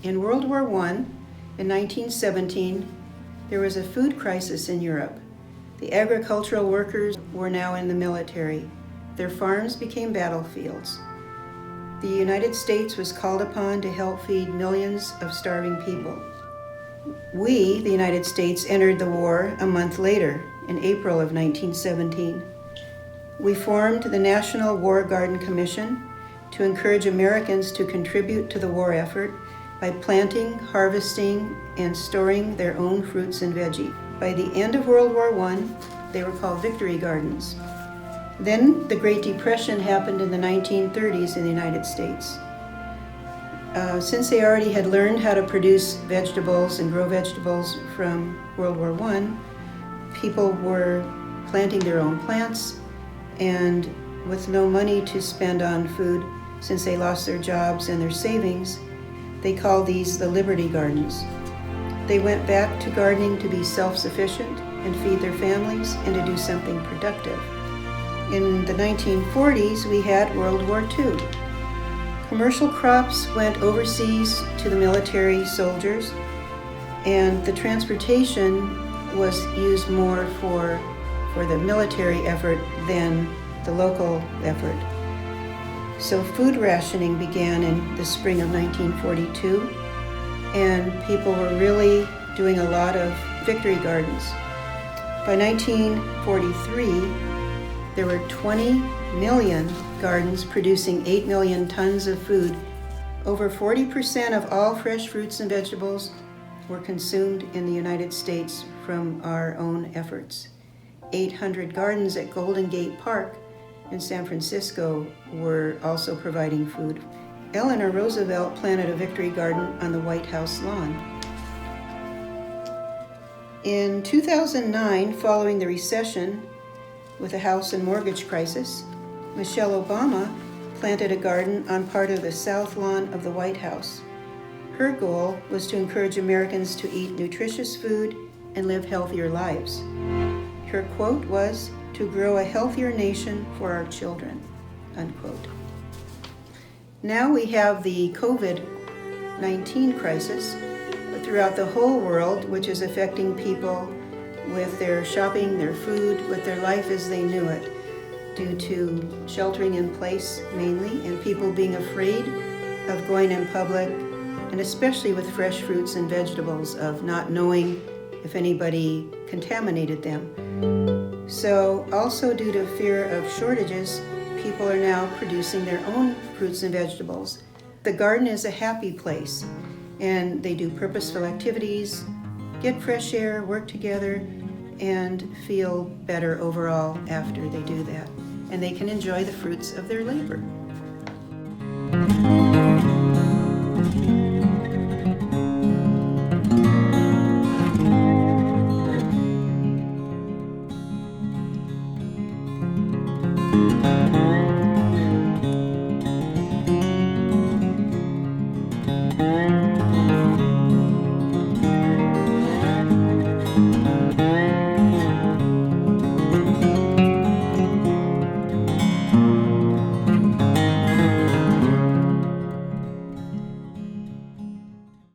In World War I, in 1917, there was a food crisis in Europe. The agricultural workers were now in the military. Their farms became battlefields. The United States was called upon to help feed millions of starving people. We, the United States, entered the war a month later, in April of 1917. We formed the National War Garden Commission to encourage Americans to contribute to the war effort by planting, harvesting, and storing their own fruits and veggies. By the end of World War I, they were called victory gardens. Then the Great Depression happened in the 1930s in the United States. Since they already had learned how to produce vegetables and grow vegetables from World War I, people were planting their own plants, and with no money to spend on food, since they lost their jobs and their savings, they called these the Liberty Gardens. They went back to gardening to be self-sufficient and feed their families and to do something productive. In the 1940s, we had World War II. Commercial crops went overseas to the military soldiers, and the transportation was used more for the military effort than the local effort. So food rationing began in the spring of 1942, and people were really doing a lot of victory gardens. By 1943, there were 20 million gardens producing 8 million tons of food. Over 40% of all fresh fruits and vegetables were consumed in the United States from our own efforts. 800 gardens at Golden Gate Park in San Francisco were also providing food. Eleanor Roosevelt planted a victory garden on the White House lawn. In 2009, following the recession with a house and mortgage crisis, Michelle Obama planted a garden on part of the south lawn of the White House. Her goal was to encourage Americans to eat nutritious food and live healthier lives. Her quote was, "To grow a healthier nation for our children," unquote. Now we have the COVID-19 crisis throughout the whole world, which is affecting people with their shopping, their food, with their life as they knew it, due to sheltering in place mainly, and people being afraid of going in public, and especially with fresh fruits and vegetables, of not knowing if anybody contaminated them. So also due to fear of shortages, people are now producing their own fruits and vegetables. The garden is a happy place, and they do purposeful activities, get fresh air, work together, and feel better overall after they do that. And they can enjoy the fruits of their labor.